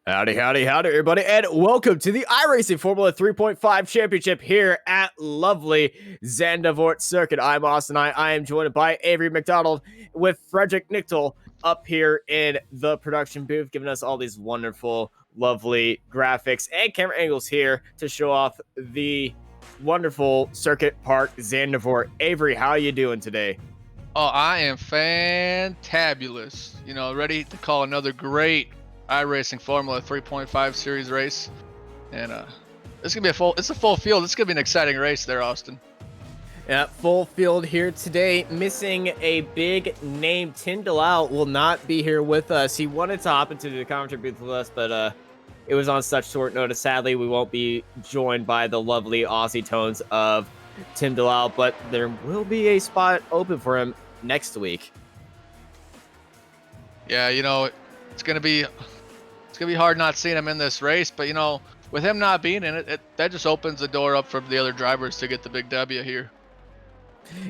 Howdy, howdy, howdy, everybody, and welcome to the iRacing Formula 3.5 Championship here at lovely Zandvoort Circuit. I'm Austin. I am joined by Avery McDonald with Frederick Nichtel up here in the production booth, giving us all these wonderful, lovely graphics and camera angles here to show off the wonderful Circuit Park Zandvoort. Avery, how are you doing today? Oh, I am fantabulous. Ready to call another great iRacing Formula 3.5 Series race. And it's gonna be it's a full field. It's gonna be an exciting race there, Austin. Yeah, full field here today. Missing a big name. Tim Delau will not be here with us. He wanted to hop into the commentary booth with us, but it was on such short notice. Sadly, we won't be joined by the lovely Aussie tones of Tim Delau, but there will be a spot open for him next week. Yeah, it's gonna be hard not seeing him in this race, but with him not being in it, that just opens the door up for the other drivers to get the big W here.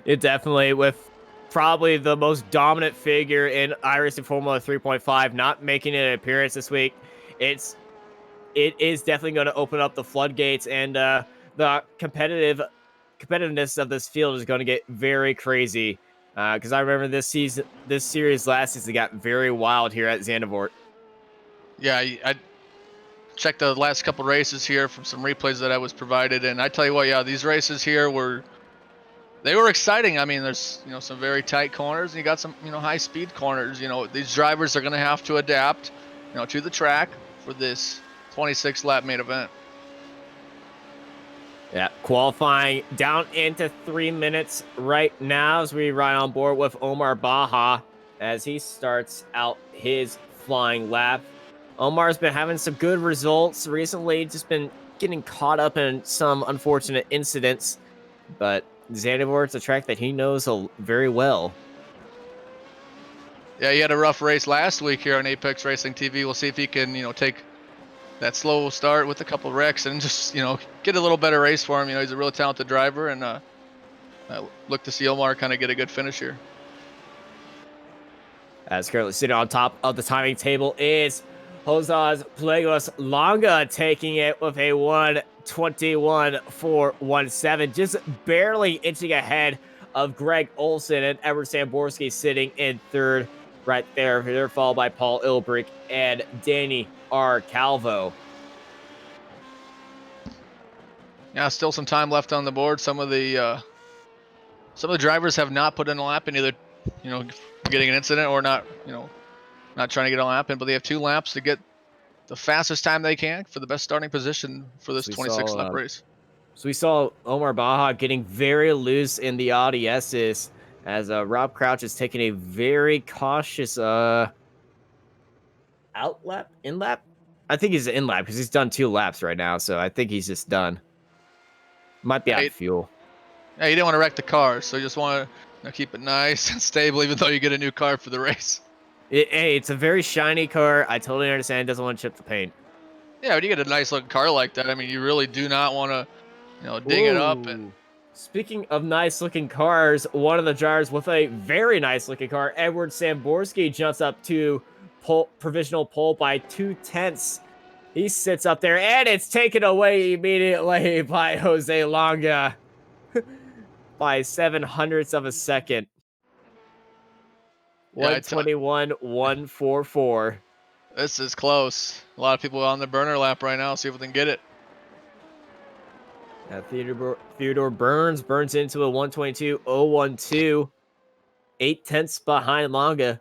It definitely, with probably the most dominant figure in iRacing Formula 3.5 not making an appearance this week, it is definitely going to open up the floodgates, and the competitiveness of this field is going to get very crazy. Because I remember this series last season got very wild here at Zandvoort. Yeah, I checked the last couple races here from some replays that I was provided, and I tell you what, yeah, these races here were exciting. I mean, there's some very tight corners, and you got some high speed corners. These drivers are going to have to adapt to the track for this 26 lap main event. Yeah, qualifying down into 3 minutes right now as we ride on board with Omar Baja as he starts out his flying lap. Omar's been having some good results recently, just been getting caught up in some unfortunate incidents, but Zandvoort's a track that he knows very well. Yeah, he had a rough race last week here on Apex Racing TV. We'll see if he can, take that slow start with a couple wrecks and just, get a little better race for him. He's a really talented driver, and look to see Omar kind of get a good finish here. As currently sitting on top of the timing table is Josas Plegos Longa, taking it with a 1:21.417, just barely inching ahead of Greg Olson, and Edward Borsky sitting in third right there. They're followed by Paul Ilbrick and Danny R. Calvo. Yeah, still some time left on the board. Some of the drivers have not put in a lap in, either getting an incident or not trying to get a lap in, but they have 2 laps to get the fastest time they can for the best starting position for this 26 lap race. So we saw Omar Baja getting very loose in the ADSs as Rob Crouch is taking a very cautious out lap, in lap. I think he's in lap because he's done 2 laps right now, so I think he's just done. Might be out of fuel. Yeah, you didn't want to wreck the car, so you just want to keep it nice and stable, even though you get a new car for the race. Hey, it's a very shiny car. I totally understand. It doesn't want to chip the paint. Yeah, when you get a nice looking car like that, I mean, you really do not want to, ding it up. And speaking of nice looking cars, one of the drivers with a very nice looking car, Edward Samborski, jumps up to provisional pole by 2/10. He sits up there, and it's taken away immediately by Jose Longa by 7/100ths of a second. 1:21.144. This is close. A lot of people on the burner lap right now. See if we can get it. Theodore burns into a 1:22.012. 0.8 behind Longa.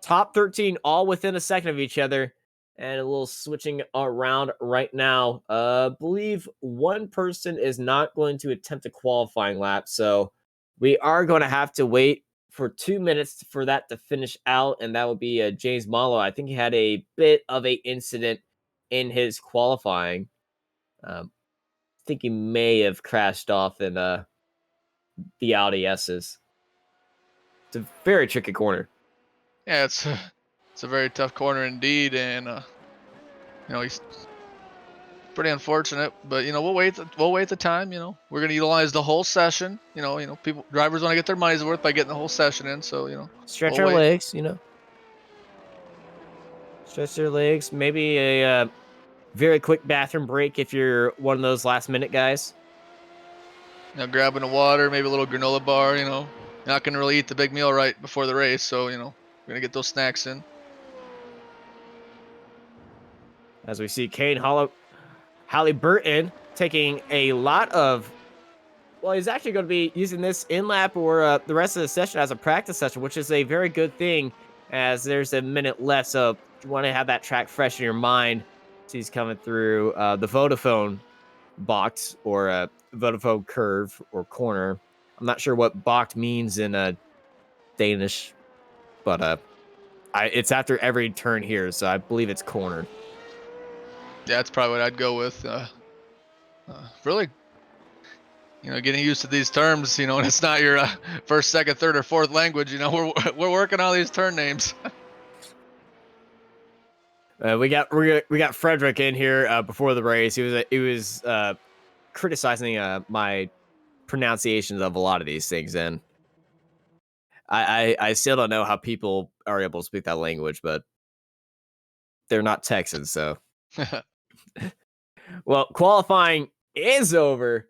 Top 13 all within a second of each other. And a little switching around right now. I believe one person is not going to attempt a qualifying lap. So we are going to have to wait for 2 minutes for that to finish out. And that would be James Malo. I think he had a bit of an incident in his qualifying. I think he may have crashed off in the LDSs. It's a very tricky corner. Yeah, it's a very tough corner indeed, and he's pretty unfortunate. But we'll wait the time. We're gonna utilize the whole session. Drivers want to get their money's worth by getting the whole session in. So stretch our legs. Stretch your legs. Maybe a very quick bathroom break if you're one of those last minute guys. Grabbing the water, maybe a little granola bar. Not gonna really eat the big meal right before the race, so we're gonna get those snacks in. As we see Kane Halliburton taking a lot of. Well, he's actually going to be using this in lap or the rest of the session as a practice session, which is a very good thing as there's a minute left. So you want to have that track fresh in your mind. So he's coming through the Vodafone box or Vodafone curve or corner. I'm not sure what box means in Danish, but it's after every turn here, so I believe it's corner. Yeah, that's probably what I'd go with. Really, getting used to these terms, and it's not your first, second, third, or fourth language. We're working on these turn names. We got Frederick in here before the race. He was criticizing my pronunciations of a lot of these things, and I still don't know how people are able to speak that language, but they're not Texans, so. Well, qualifying is over,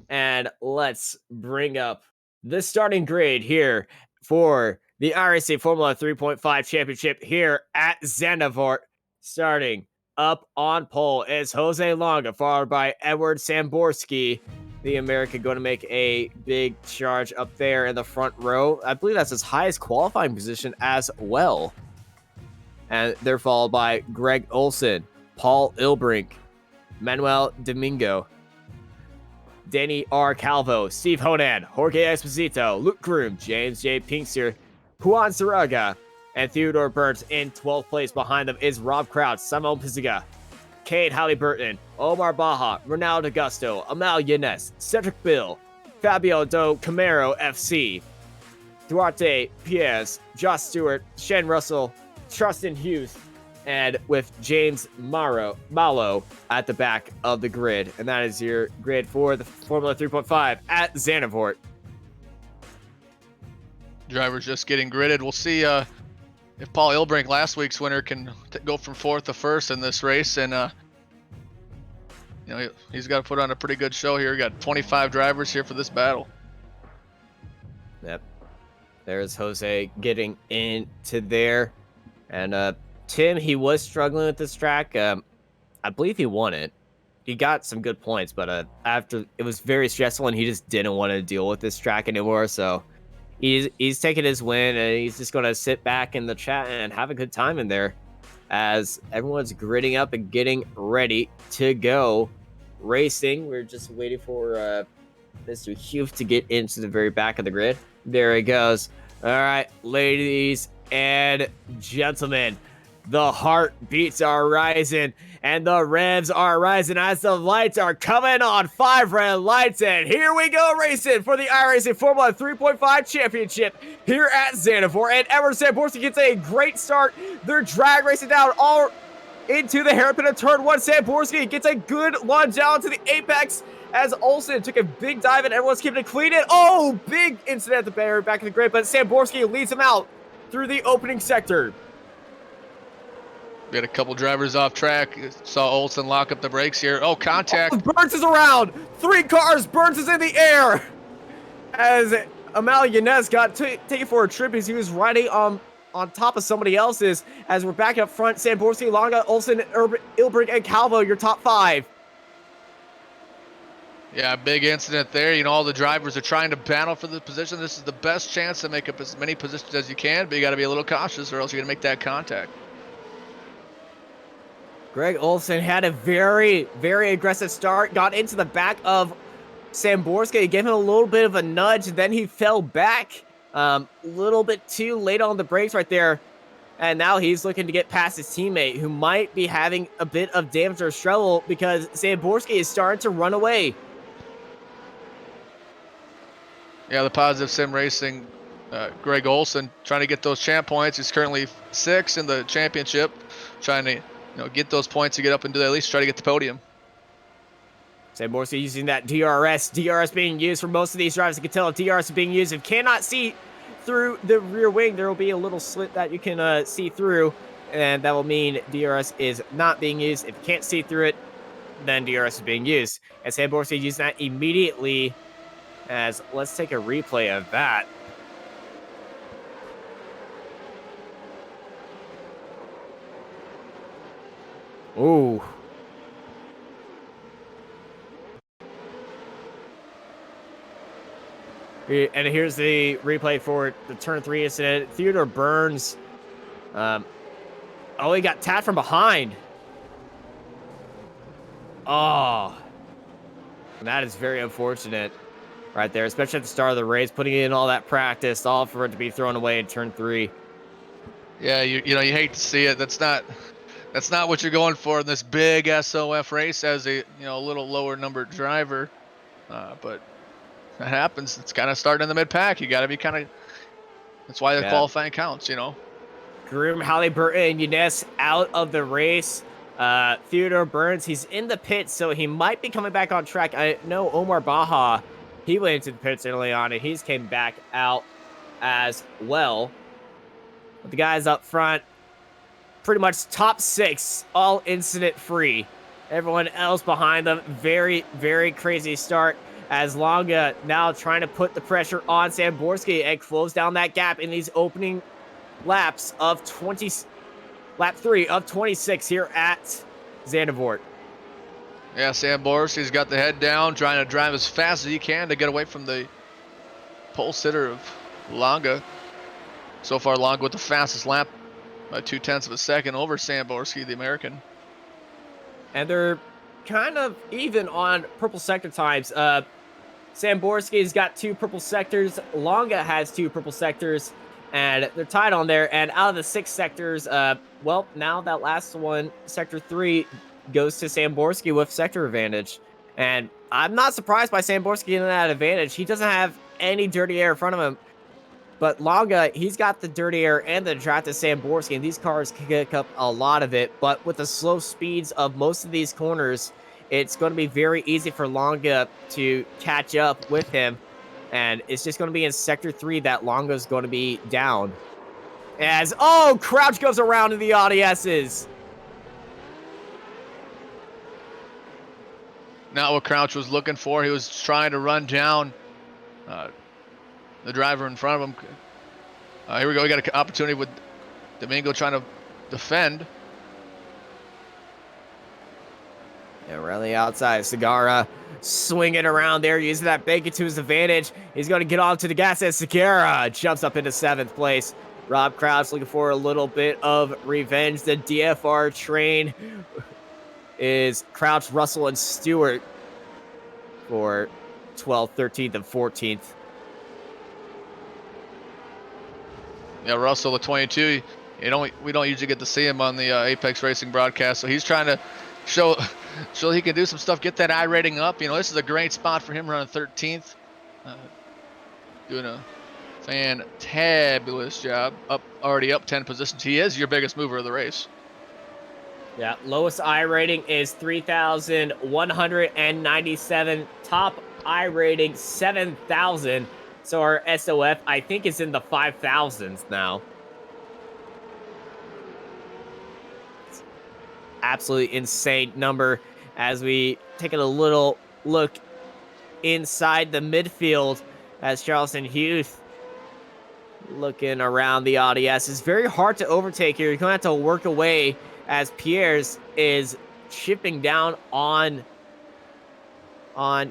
and let's bring up the starting grid here for the iRacing Formula 3.5 Championship here at Zandvoort. Starting up on pole is Jose Longa, followed by Edward Samborski, the American, going to make a big charge up there in the front row. I believe that's his highest qualifying position as well. And they're followed by Greg Olson, Paul Ilbrink, Manuel Domingo, Danny R. Calvo, Steve Honan, Jorge Esposito, Luke Groom, James J. Pinkster, Juan Saraga, and Theodore Burns. In 12th place behind them is Rob Crouch, Simon Pizziga, Cade Halliburton, Omar Baja, Ronaldo Augusto, Amal Yanez, Cedric Bill, Fabio Do Camaro FC, Duarte Piez, Josh Stewart, Shane Russell, Trustin Hughes, and with James Malo at the back of the grid. And that is your grid for the Formula 3.5 at Zandvoort. Drivers just getting gridded. We'll see if Paul Ilbrink, last week's winner, can go from 4th to 1st in this race. And, he's got to put on a pretty good show here. We got 25 drivers here for this battle. Yep. There's Jose getting into there. And, Tim, he was struggling with this track. I believe he won it. He got some good points, but after it was very stressful, and he just didn't want to deal with this track anymore. So he's taking his win, and he's just going to sit back in the chat and have a good time in there as everyone's gridding up and getting ready to go racing. We're just waiting for Mr. Hugh to get into the very back of the grid. There he goes. All right, ladies and gentlemen. The heartbeats are rising and the revs are rising as the lights are coming on. 5 red lights, and here we go racing for the iRacing Formula 3.5 Championship here at Zandvoort. And Edward Samborski gets a great start. They're drag racing down all into the hairpin of turn 1. Samborski gets a good lunge down to the apex as Olson took a big dive and everyone's keeping it clean. And oh, big incident at the barrier back in the grid, but Samborski leads him out through the opening sector. We had a couple drivers off track. Saw Olson lock up the brakes here. Oh, contact. Oh, Burns is around. 3 cars. Burns is in the air. As Amal Yanez got taken for a trip as he was riding on top of somebody else's. As we're back up front, Samborski, Longa, Olson, Ilbrink, and Calvo, your top 5. Yeah, big incident there. All the drivers are trying to battle for the position. This is the best chance to make up as many positions as you can, but you got to be a little cautious or else you're going to make that contact. Greg Olson had a very, very aggressive start, got into the back of Samborski, gave him a little bit of a nudge, then he fell back a little bit too late on the brakes right there. And now he's looking to get past his teammate, who might be having a bit of damage or struggle because Samborski is starting to run away. Yeah, the positive sim racing, Greg Olson trying to get those champ points. He's currently 6th in the championship, trying to get those points to get up into at least try to get the podium. Samborski using that DRS. DRS being used for most of these drivers. You can tell DRS is being used. If you cannot see through the rear wing, there will be a little slit that you can see through. and that will mean DRS is not being used. If you can't see through it, then DRS is being used. And Borsky used that immediately. As let's take a replay of that. Ooh. And here's the replay for the turn 3 incident. Theodore Burns. Oh, he got tapped from behind. Oh. That is very unfortunate right there, especially at the start of the race, putting in all that practice, all for it to be thrown away in turn 3. Yeah, you hate to see it. That's not what you're going for in this big SOF race as a little lower numbered driver. But that happens. It's kind of starting in the mid pack. You got to be kind of. That's why the qualifying counts. Groom, Halliburton, Younes out of the race. Theodore Burns, he's in the pits, so he might be coming back on track. I know Omar Baja, he went into the pits early on, and he's came back out as well. But the guys up front, pretty much top 6, all incident free. Everyone else behind them, very, very crazy start. As Longa now trying to put the pressure on Borsky and close down that gap in these opening laps of lap 3 of 26 here at Zandvoort. Yeah, Borsky's got the head down, trying to drive as fast as he can to get away from the pole sitter of Longa. So far, Longa with the fastest lap by 0.2 of a second over Borsky, the American. And they're kind of even on purple sector times. Borsky's got 2 purple sectors. Longa has 2 purple sectors. And they're tied on there. And out of the 6 sectors, well, now that last one, sector 3, goes to Borsky with sector advantage. And I'm not surprised by Borsky getting that advantage. He doesn't have any dirty air in front of him. But Longa, he's got the dirty air and the draft to Borsky, and these cars can kick up a lot of it. But with the slow speeds of most of these corners, it's going to be very easy for Longa to catch up with him. And it's just going to be in Sector 3 that Longa's going to be down. As, oh, Crouch goes around in the ADSs. Not what Crouch was looking for. He was trying to run down the driver in front of him. Here we go. We got an opportunity with Domingo trying to defend. Yeah, we're on the outside. Segura swinging around there, using that bacon to his advantage. He's going to get onto the gas as Segura jumps up into 7th place. Rob Crouch looking for a little bit of revenge. The DFR train is Crouch, Russell, and Stewart for 12th, 13th, and 14th. Yeah, Russell, the 22. We don't usually get to see him on the Apex Racing broadcast, so he's trying to show he can do some stuff, get that I rating up. This is a great spot for him running 13th, doing a fantabulous job. Already up 10 positions. He is your biggest mover of the race. Yeah, lowest I rating is 3,197. Top I rating 7,000. So our SOF, I think, is in the 5,000s now. It's absolutely insane number as we take a little look inside the midfield as Charleston Hughes looking around the ODS. It's very hard to overtake here. You're going to have to work away as Pierre's is chipping down on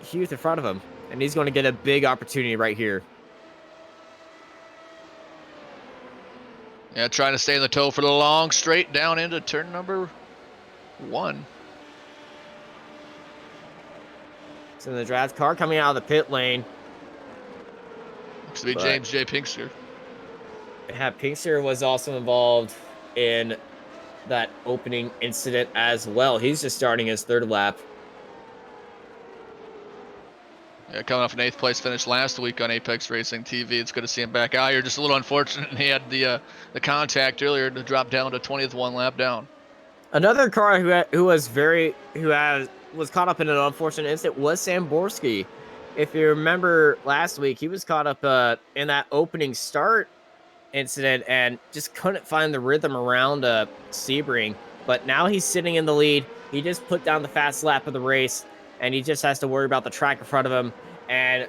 Hughes in front of him. And he's going to get a big opportunity right here. Yeah, trying to stay in the toe for the long straight down into turn number 1. So the draft car coming out of the pit lane. Looks to be James J. Pinkster. Yeah, Pinkster was also involved in that opening incident as well. He's just starting his 3rd lap. Yeah, coming off an 8th place finish last week on Apex Racing TV. It's good to see him back out here. Just a little unfortunate. He had the contact earlier to drop down to 20th, 1 lap down. Another car who was caught up in an unfortunate incident was Borsky. If you remember last week, he was caught up in that opening start incident and just couldn't find the rhythm around Sebring. But now he's sitting in the lead. He just put down the fast lap of the race, and he just has to worry about the track in front of him and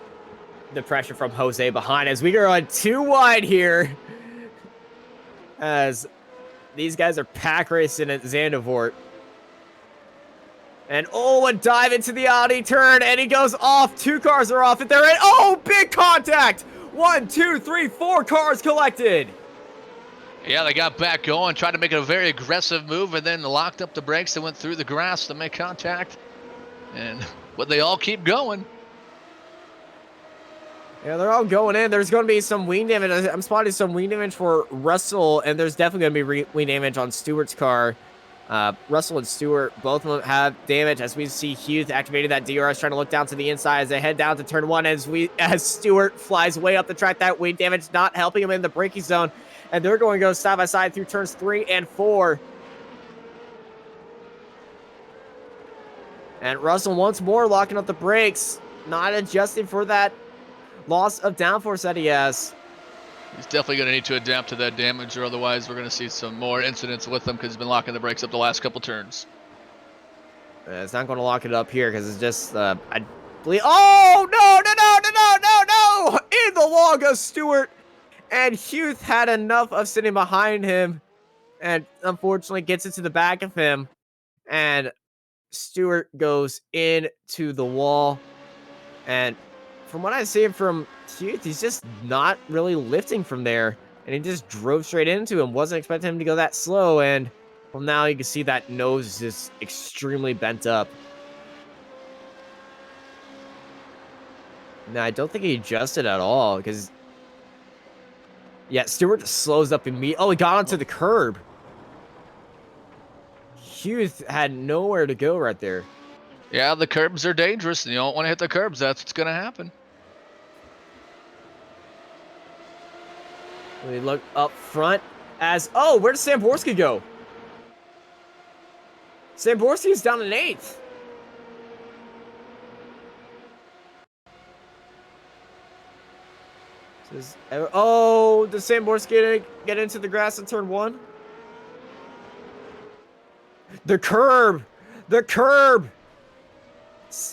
the pressure from Jose behind as we go on 2 wide here. As these guys are pack racing at Zandvoort. And a dive into the Audi turn, and he goes off. 2 cars are off at their end. Oh, big contact! 1, 2, 3, 4 cars collected. Yeah, they got back going, tried to make a very aggressive move, and then locked up the brakes and went through the grass to make contact. But they all keep going. Yeah, they're all going in. There's going to be some wing damage. I'm spotting some wing damage for Russell, and there's definitely going to be wing damage on Stewart's car. Russell and Stewart, both of them have damage as we see Hughes activated that DRS, trying to look down to the inside as they head down to turn 1 as Stewart flies way up the track. That wing damage not helping him in the braking zone, and they're going to go side by side through turns 3 and 4. And Russell once more locking up the brakes, not adjusting for that loss of downforce that he has. He's definitely going to need to adapt to that damage, or otherwise we're going to see some more incidents with him because he's been locking the brakes up the last couple turns. It's not going to lock it up here because it's just, I believe. Oh, no! In the long goes Stewart. And Hughes had enough of sitting behind him and unfortunately gets into the back of him. And Stewart goes into the wall. And from what I see from Hughes, he's just not really lifting from there. And he just drove straight into him. Wasn't expecting him to go that slow. And well, now you can see that nose is just extremely bent up. No, I don't think he adjusted at all because, yeah, Stewart just slows up immediately. Oh, he got onto the curb. Hughes had nowhere to go right there. Yeah, the curbs are dangerous, and you don't want to hit the curbs. That's what's going to happen. We look up front as, oh, where does Borsky go? Borsky's down in 8th. Oh, does Borsky get into the grass in turn 1? The curb!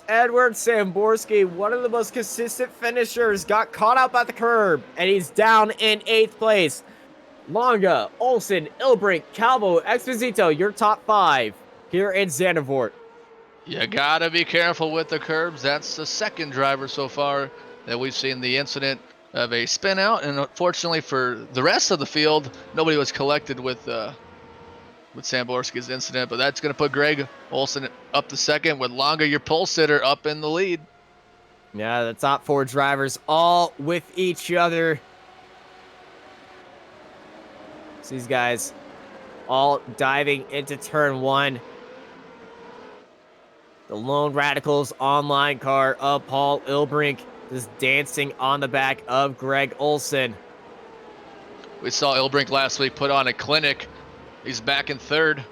Edward Samborski, one of the most consistent finishers, got caught out by the curb, and he's down in 8th place. Longa, Olson, Ilbrink, Calvo, Exposito, your top 5 here in Zandvoort. You gotta be careful with the curbs. That's the second driver so far that we've seen the incident of a spin out, and unfortunately for the rest of the field, nobody was collected with Samborski's incident, but that's going to put Greg Olson up to second with Longa, your pole sitter, up in the lead. Yeah, the top 4 drivers all with each other. So these guys all diving into turn 1. The Lone Radicals online car of Paul Ilbrink just dancing on the back of Greg Olson. We saw Ilbrink last week put on a clinic. He's back in 3rd.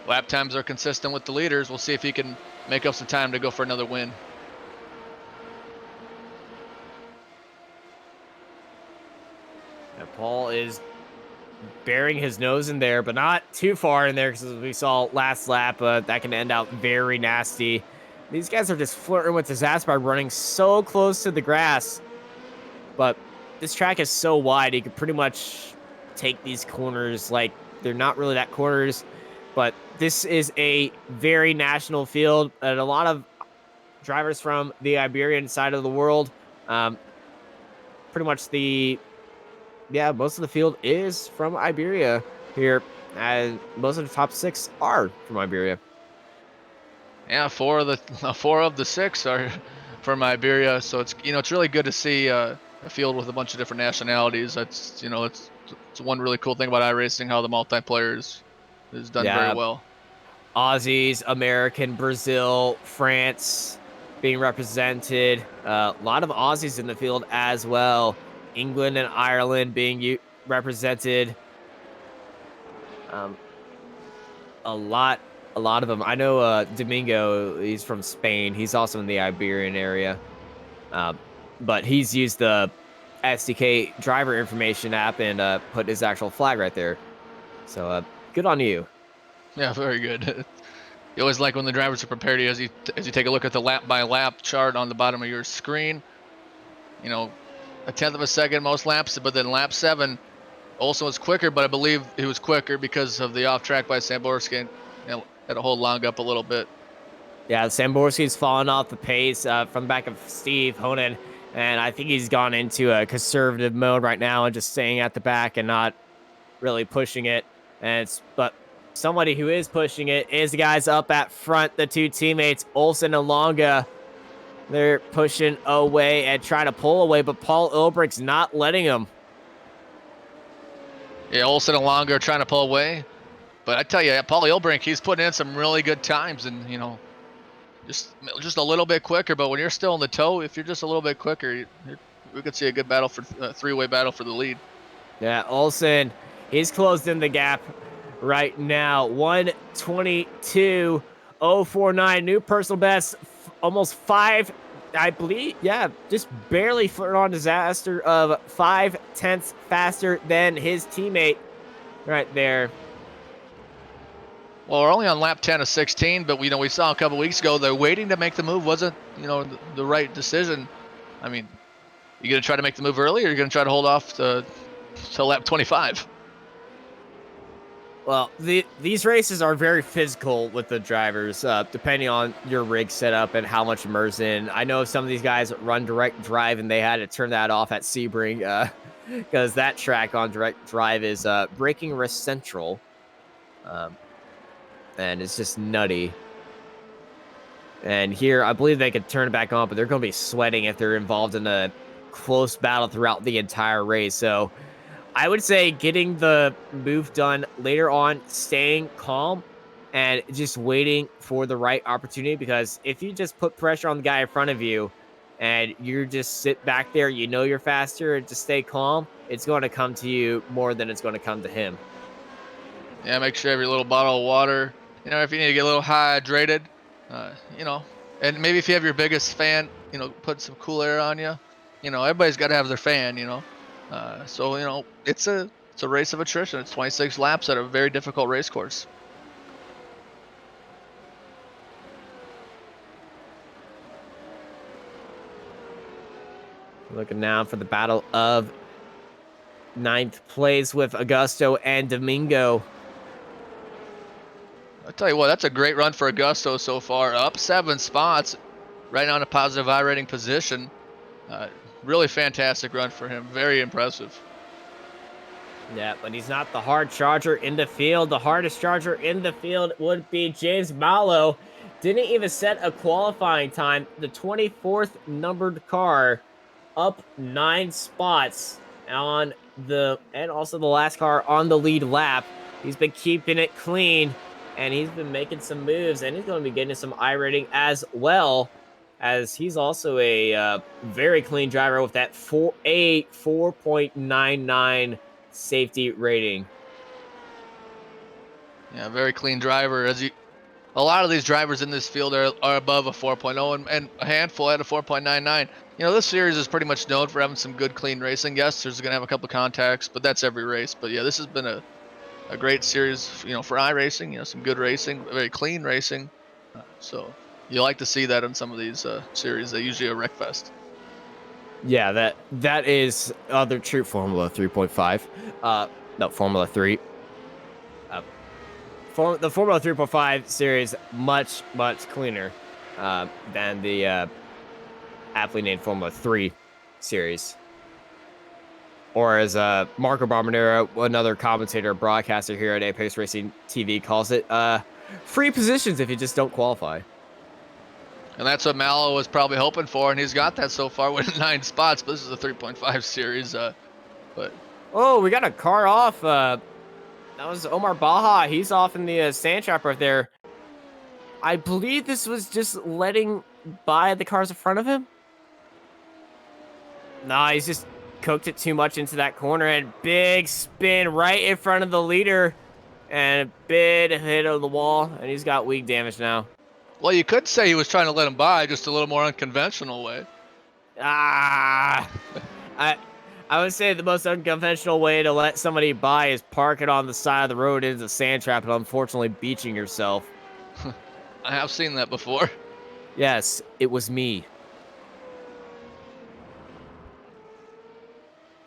Lap times are consistent with the leaders. We'll see if he can make up some time to go for another win. Yeah, Paul is burying his nose in there, but not too far in there because as we saw last lap, that can end out very nasty. These guys are just flirting with disaster by running so close to the grass. But this track is so wide, you can pretty much take these corners like they're not really that corners, but this is a very national field, and a lot of drivers from the Iberian side of the world. Pretty much most of the field is from Iberia here, and most of the top 6 are from Iberia. Yeah, 4 of the 6 are from Iberia, so it's it's really good to see a field with a bunch of different nationalities. That's it's one really cool thing about iRacing, how the multiplayer is done very well. Aussies, American, Brazil, France being represented. A lot of Aussies in the field as well. England and Ireland being represented. A lot of them. I know Domingo, he's from Spain. He's also in the Iberian area. But he's used the SDK driver information app and put his actual flag right there. So good on you. Yeah, very good. You always like when the drivers are prepared as you take a look at the lap by lap chart on the bottom of your screen. You know, a tenth of a second most laps, but then lap 7, Olson was quicker, but I believe he was quicker because of the off track by Borsky, and had to hold Long up a little bit. Yeah, Borsky's fallen off the pace from the back of Steve Honan, and I think he's gone into a conservative mode right now and just staying at the back and not really pushing it. But somebody who is pushing it is the guys up at front, the two teammates, Olson and Longa. They're pushing away and trying to pull away, but Paul Ilbrick's not letting him. Yeah, Olson and Long are trying to pull away. But I tell you, Paul Ilbrink, he's putting in some really good times, and just a little bit quicker. But when you're still in the toe, if you're just a little bit quicker, we could see a good battle for three-way battle for the lead. Yeah, Olson, he's closed in the gap right now. 1:22.049, new personal best, almost 5. I believe, yeah, just barely flirting on disaster of 5/10 faster than his teammate right there. Well, we're only on lap 10 of 16, but we saw a couple weeks ago they're waiting to make the move wasn't the right decision. I mean, you gonna try to make the move early, or you're gonna try to hold off to lap 25? Well, these races are very physical with the drivers, depending on your rig setup and how much immersion. I know some of these guys run direct drive, and they had to turn that off at Sebring because that track on direct drive is braking risk central. And it's just nutty. And here, I believe they could turn it back on, but they're going to be sweating if they're involved in a close battle throughout the entire race. So I would say getting the move done later on, staying calm, and just waiting for the right opportunity. Because if you just put pressure on the guy in front of you and you just sit back there, you're faster, and just stay calm, it's going to come to you more than it's going to come to him. Yeah, make sure every little bottle of water. If you need to get a little hydrated, and maybe if you have your biggest fan, put some cool air on you. Everybody's got to have their fan. So it's a race of attrition. It's 26 laps at a very difficult race course. Looking now for the battle of 9th place with Augusto and Domingo. I tell you what, that's a great run for Augusto so far. Up 7 spots, right on a positive iRating position. Really fantastic run for him. Very impressive. Yeah, but he's not the hard charger in the field. The hardest charger in the field would be James Malo. Didn't even set a qualifying time. The 24th numbered car, up 9 spots and also the last car on the lead lap. He's been keeping it clean, and he's been making some moves, and he's going to be getting some iRating as well, as he's also a very clean driver with that 4.99 safety rating. Yeah, very clean driver. A lot of these drivers in this field are above a 4.0, and a handful at a 4.99. This series is pretty much known for having some good, clean racing. Yes, there's going to have a couple contacts, but that's every race. But yeah, this has been a great series, for iRacing. Some good racing, very clean racing. So you like to see that in some of these series. They usually a wreck fest. Yeah, that is other true Formula 3.5. No, Formula 3. The Formula 3.5 series much cleaner than the aptly named Formula 3 series. Or as Marco Bombardero, another commentator, broadcaster here at Apex Racing TV, calls it, free positions if you just don't qualify. And that's what Malo was probably hoping for, and he's got that so far with 9 spots. But this is a 3.5 series. But oh, we got a car off. That was Omar Baja. He's off in the sand trap right there. I believe this was just letting by the cars in front of him. Nah, he's just cooked it too much into that corner, and big spin right in front of the leader, and a big hit of the wall, and he's got weak damage now. Well, you could say he was trying to let him by, just a little more unconventional way. I I would say the most unconventional way to let somebody by is park it on the side of the road into the sand trap and unfortunately beaching yourself. I have seen that before. Yes, it was me.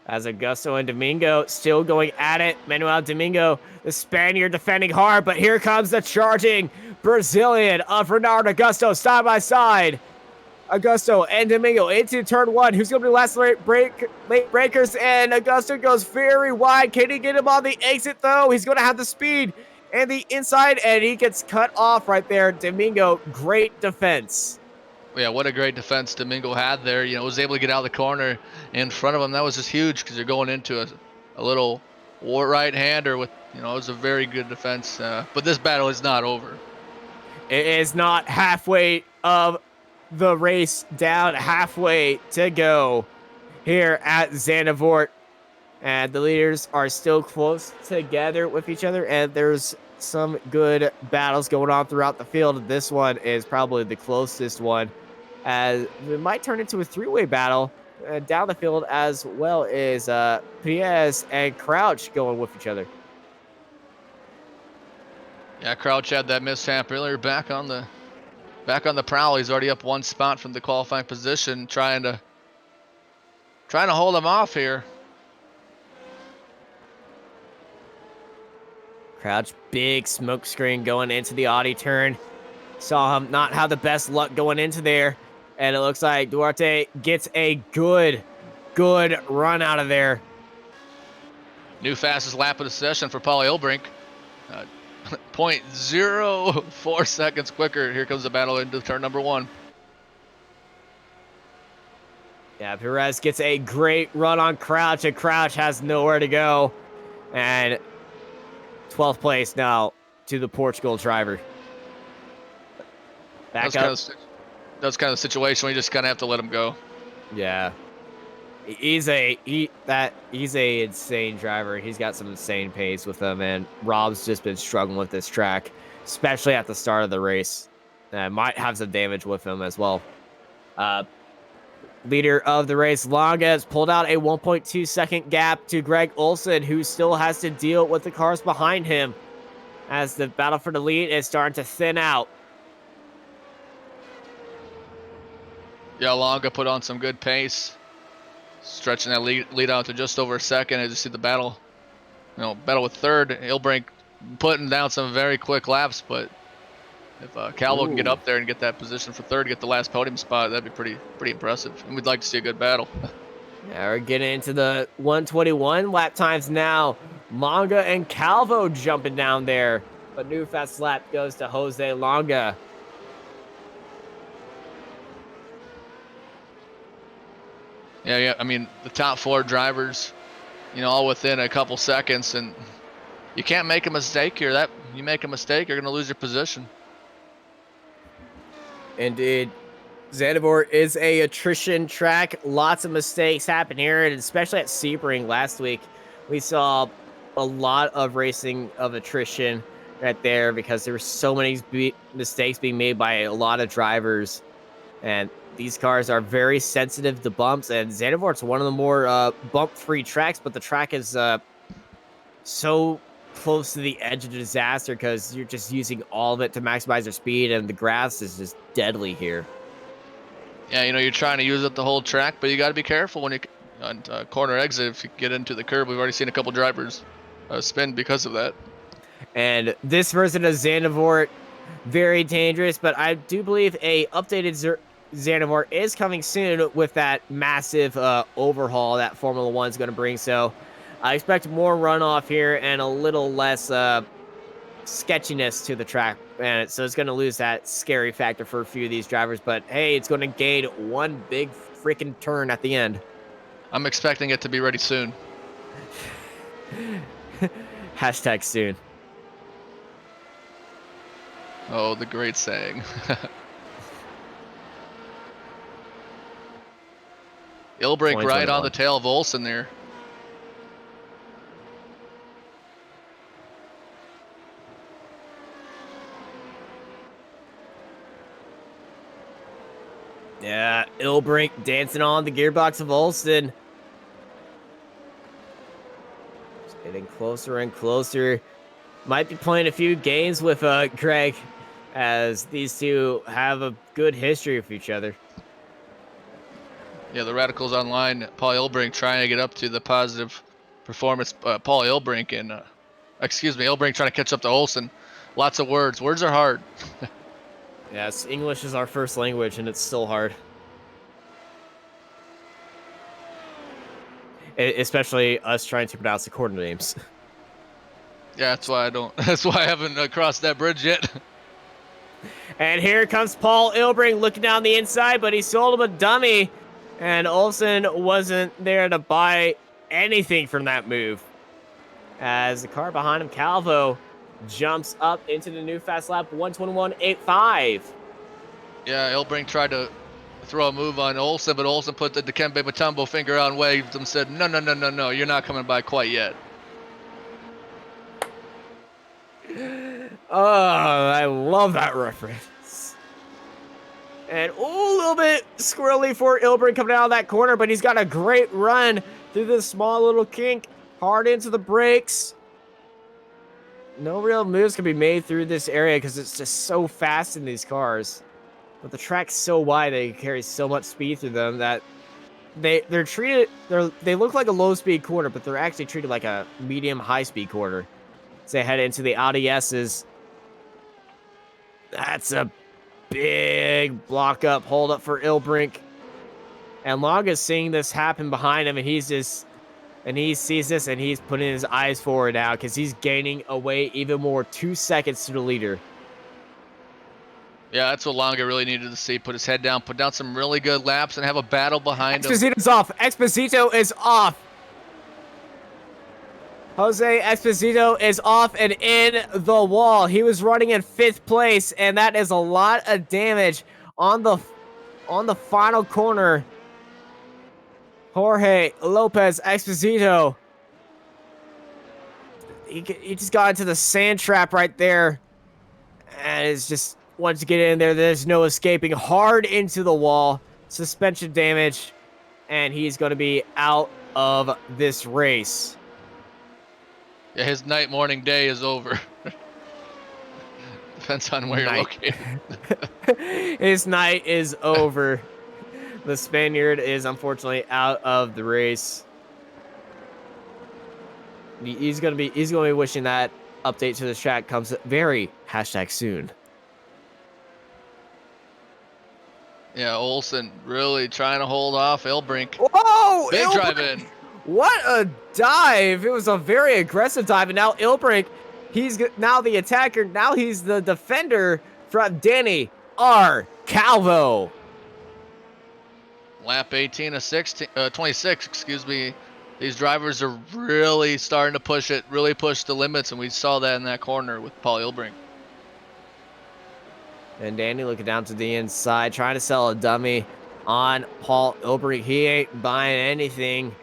As Augusto and Domingo still going at it. Manuel Domingo, the Spaniard, defending hard, but here comes the charging Brazilian of Renard Augusto side by side. Augusto and Domingo into turn one. Who's going to be the last late breakers? And Augusto goes very wide. Can he get him on the exit, though? He's going to have the speed and the inside, and he gets cut off right there. Domingo, great defense. Yeah, what a great defense Domingo had there. You know, was able to get out of the corner in front of him. That was just huge because you're going into a little right-hander with, you know, it was a very good defense. But this battle is not over. It is not halfway of the race, down halfway to go here at Zandvoort. And the leaders are still close together with each other, and there's some good battles going on throughout the field. This one is probably the closest one, as it might turn into a three-way battle down the field, as well as Piez and Crouch going with each other. Yeah, Crouch had that mishap earlier, back on the prowl. He's already up one spot from the qualifying position, trying to hold him off here. Crouch, big smoke screen going into the Audi turn. Saw him not have the best luck going into there. And it looks like Duarte gets a good run out of there. New fastest lap of the session for Paulie Ulbrink. 0.04 seconds quicker. Here comes the battle into turn number one. Yeah, Perez gets a great run on Crouch, and Crouch has nowhere to go. And 12th place now to the Portugal driver. Back up. That's kind of the situation where you just kind of have to let him go. Yeah. He's a insane driver. He's got some insane pace with him, and Rob's just been struggling with this track, especially at the start of the race. Might have some damage with him as well. Leader of the race, Longa, has pulled out a 1.2 second gap to Greg Olson, who still has to deal with the cars behind him as the battle for the lead is starting to thin out. Yeah, Longa put on some good pace, stretching that lead out to just over a second. As you see the battle with third. Ilbrink putting down some very quick laps, but if Calvo can get up there and get that position for third, get the last podium spot, that'd be pretty impressive. And we'd like to see a good battle. Yeah, we're getting into the 121 lap times now. Longa and Calvo jumping down there. But new fast lap goes to Jose Longa. Yeah. I mean, the top four drivers, all within a couple seconds, and you can't make a mistake here. You make a mistake, you're going to lose your position. Indeed. Zandvoort is a attrition track. Lots of mistakes happen here, and especially at Sebring last week, we saw a lot of racing of attrition right there because there were so many mistakes being made by a lot of drivers, and these cars are very sensitive to bumps, and Zandvoort's one of the more bump-free tracks, but the track is so close to the edge of disaster because you're just using all of it to maximize your speed, and the grass is just deadly here. Yeah, you're trying to use up the whole track, but you got to be careful when you on corner exit. If you get into the curb, we've already seen a couple drivers spin because of that. And this version of Zandvoort, very dangerous, but I do believe a updated Zandvoort is coming soon with that massive overhaul that Formula One is going to bring. So I expect more runoff here and a little less sketchiness to the track, and so it's going to lose that scary factor for a few of these drivers, but hey, it's going to gain one big freaking turn at the end. I'm expecting it to be ready soon. Hashtag soon. Oh, the great saying. Ilbrink right on the tail of Olson there. Yeah, Ilbrink dancing on the gearbox of Olson. Getting closer and closer. Might be playing a few games with Greg, as these two have a good history with each other. Yeah, the Radicals online, Paul Ilbrink trying to get up to the positive performance. Paul Ilbrink and, Ilbrink trying to catch up to Olson. Lots of words. Words are hard. Yes, English is our first language, and it's still hard. Especially us trying to pronounce the quarter names. Yeah, that's why I don't. That's why I haven't crossed that bridge yet. And here comes Paul Ilbrink looking down the inside, but he sold him a dummy. And Olson wasn't there to buy anything from that move. As the car behind him, Calvo, jumps up into the new fast lap 121.85. Yeah, Ilbrink tried to throw a move on Olson, but Olson put the Dikembe Mutombo finger out and waved and said, no, no, no, no, no, you're not coming by quite yet. Oh, I love that reference. And a little bit squirrely for Ilbrink coming out of that corner, but he's got a great run through this small little kink, hard into the brakes. No real moves can be made through this area because it's just so fast in these cars. But the track's so wide, they carry so much speed through them that they look like a low speed corner, but they're actually treated like a medium high speed corner. As they head into the Audi S's. That's a big block up, hold up for Ilbrink. And Longa's seeing this happen behind him, and he sees this, and he's putting his eyes forward now because he's gaining away even more, 2 seconds to the leader. Yeah, that's what Longa really needed to see. Put his head down, put down some really good laps, and have a battle behind him. Exposito's off. Exposito is off. Jose Esposito is off and in the wall. He was running in 5th place, and that is a lot of damage on the final corner. Jorge Lopez Esposito. He just got into the sand trap right there. And it's just, once you get in there, there's no escaping. Hard into the wall. Suspension damage. And he's going to be out of this race. Yeah, his night, morning, day is over. Depends on where you're located. His night is over. The Spaniard is unfortunately out of the race. He's gonna be wishing that update to the track comes very #soon. Yeah, Olson really trying to hold off Ilbrink. Whoa! Big drive in. What a dive! It was a very aggressive dive, and now Ilbrink, he's now the attacker. Now he's the defender from Danny R. Calvo. Lap 18 of 26, excuse me. These drivers are really starting to push it, really push the limits, and we saw that in that corner with Paul Ilbrink. And Danny looking down to the inside, trying to sell a dummy on Paul Ilbrink. He ain't buying anything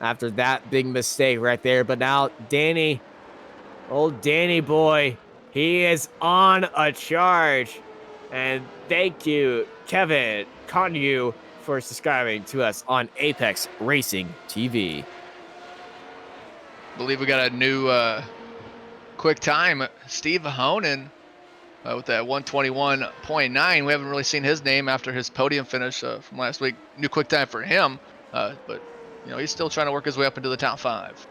after that big mistake right there. But now Danny, old Danny boy, he is on a charge. And thank you, Kevin Conyu, for subscribing to us on Apex Racing TV. I believe we got a new quick time. Steve Honan with that 121.9. We haven't really seen his name after his podium finish from last week. New quick time for him. But, you know, he's still trying to work his way up into the top 5.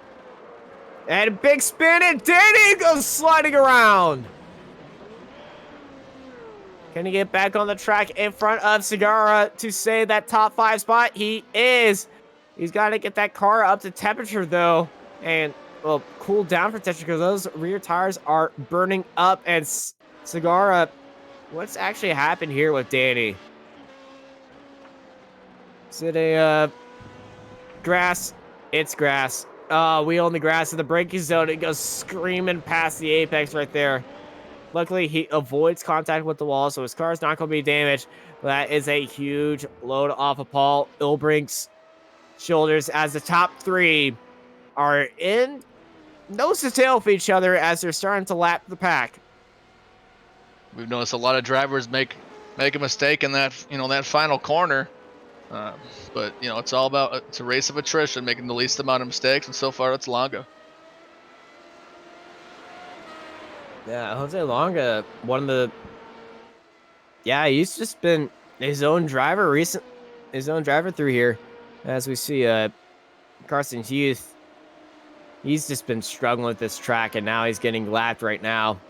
And a big spin, and Danny goes sliding around. Can he get back on the track in front of Segura to save that top 5 spot? He is. He's got to get that car up to temperature, though. And, well, cool down for temperature because those rear tires are burning up. And Segura, what's actually happened here with Danny? Is it a grass? It's grass. We own the grass in the braking zone. It goes screaming past the apex right there. Luckily, he avoids contact with the wall, so his car is not going to be damaged. But that is a huge load off of Paul Ilbrink's shoulders as the top 3 are in nose to tail for each other as they're starting to lap the pack. We've noticed a lot of drivers make a mistake in that, that final corner. But, it's all about, it's a race of attrition, making the least amount of mistakes, and so far it's Longa. Yeah, Jose Longa, one of the he's just been his own driver through here. As we see, Carson Hughes, he's just been struggling with this track, and now he's getting lapped right now.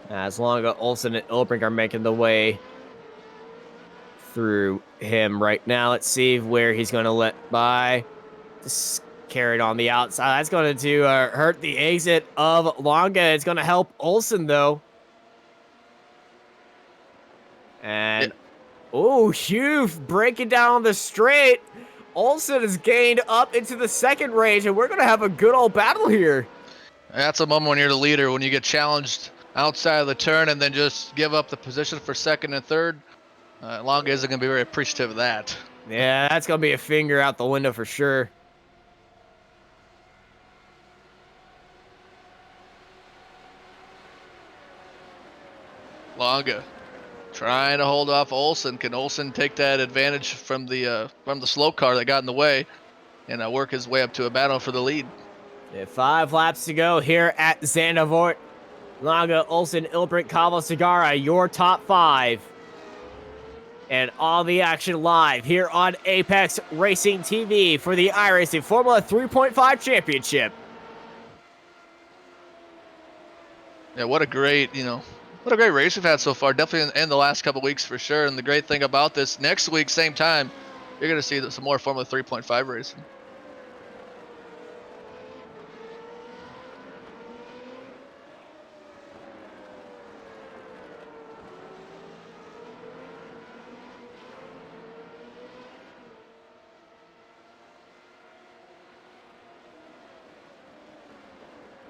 As Longa, Olson, and Ilbrink are making the way through him right now. Let's see where he's going to let by. Just carried on the outside. That's going to hurt the exit of Longa. It's going to help Olson, though. Yeah, And, oh, Hugh breaking down the straight. Olson has gained up into the second range, and we're going to have a good old battle here. that's a moment when you're the leader, when you get challenged outside of the turn and then just give up the position for second and third. Longa isn't going to be very appreciative of that. Yeah, that's going to be a finger out the window for sure. Longa trying to hold off Olson. Can Olson take that advantage from the slow car that got in the way and work his way up to a battle for the lead? Yeah, 5 laps to go here at Zandvoort. Longa, Olson, Ilbrink, Cabo, Segara, your top 5. And all the action live here on Apex Racing TV for the iRacing Formula 3.5 Championship. Yeah, what a great race we've had so far. Definitely in the last couple weeks for sure. And the great thing about this, next week, same time, you're going to see some more Formula 3.5 racing.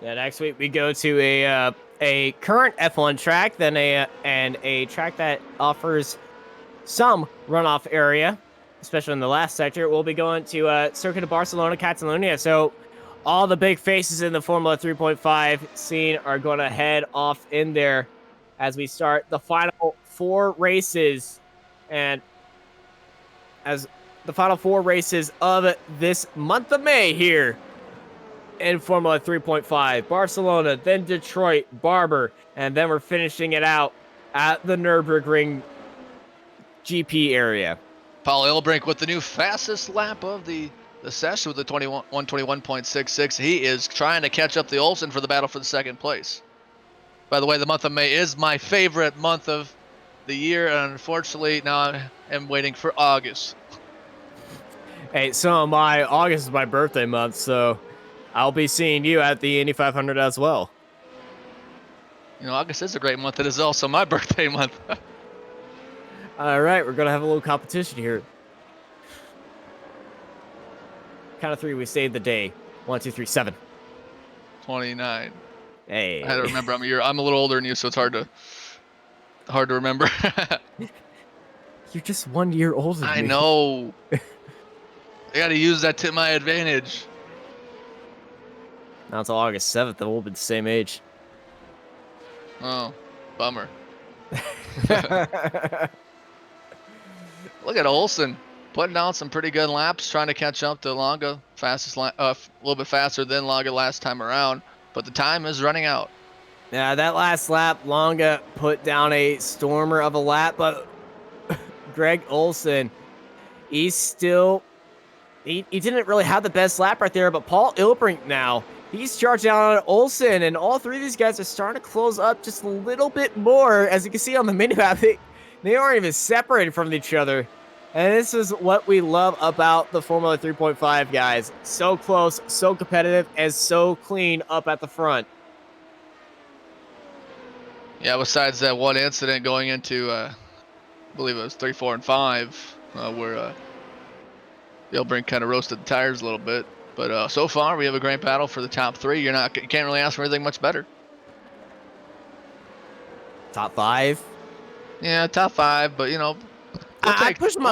Yeah, next week we go to a current F1 track, then a track that offers some runoff area, especially in the last sector. We'll be going to Circuit of Barcelona, Catalunya. So all the big faces in the Formula 3.5 scene are going to head off in there as we start the final 4 races. And as the final 4 races of this month of May here in Formula 3.5, Barcelona, then Detroit, Barber, and then we're finishing it out at the Nürburgring GP area. Paul Ilbrink with the new fastest lap of the session with the 121.66. He is trying to catch up the Olson for the battle for the second place. By the way, the month of May is my favorite month of the year, and unfortunately now I am waiting for August. Hey, so am I. August is my birthday month, so I'll be seeing you at the Indy 500 as well. You know, August is a great month. It is also my birthday month. All right, we're going to have a little competition here. Count of 3, we save the day. 1, 2, 3, 7. 29. Hey. I had to remember I'm a little older than you, so it's hard to remember. You're just 1 year older than me. I know. I got to use that to my advantage. Not until August 7th, then we'll be the same age. Oh, bummer. Look at Olson putting down some pretty good laps, trying to catch up to Longa. A little bit faster than Longa last time around, but the time is running out. Yeah, that last lap, Longa put down a stormer of a lap, but Greg Olson, he's still... He didn't really have the best lap right there, but Paul Ilbrink now, he's charged down on Olson, and all 3 of these guys are starting to close up just a little bit more. As you can see on the minimap, they aren't even separated from each other. And this is what we love about the Formula 3.5, guys. So close, so competitive, and so clean up at the front. Yeah, besides that one incident going into, I believe it was 3, 4, and 5, where Ilbrink kind of roasted the tires a little bit. But so far, we have a great battle for the top 3. You can't really ask for anything much better. Top 5? Yeah, top 5, but you know, we'll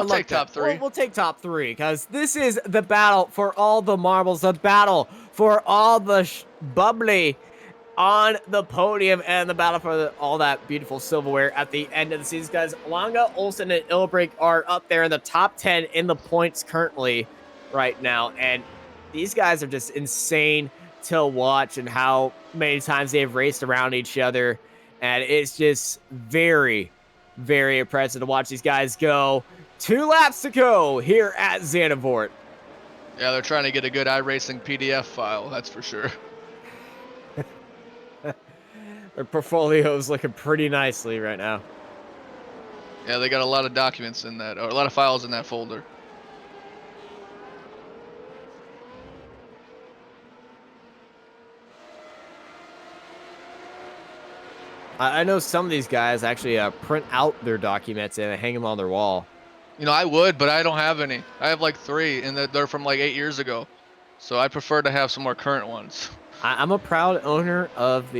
take top 3. We'll take top 3 because this is the battle for all the marbles, the battle for all the bubbly on the podium, and the battle for all that beautiful silverware at the end of the season. Guys, Longa, Olson, and Ilbrink are up there in the top 10 in the points currently right now, and these guys are just insane to watch and how many times they've raced around each other. And it's just very, very impressive to watch these guys go. 2 laps to go here at Zandvoort. Yeah, they're trying to get a good iRacing PDF file, that's for sure. Their portfolio is looking pretty nicely right now. Yeah, they got a lot of documents in that, or a lot of files in that folder. I know some of these guys actually print out their documents and hang them on their wall. You know, I would, but I don't have any. I have like 3, and they're from like 8 years ago. So I prefer to have some more current ones. I'm a proud owner of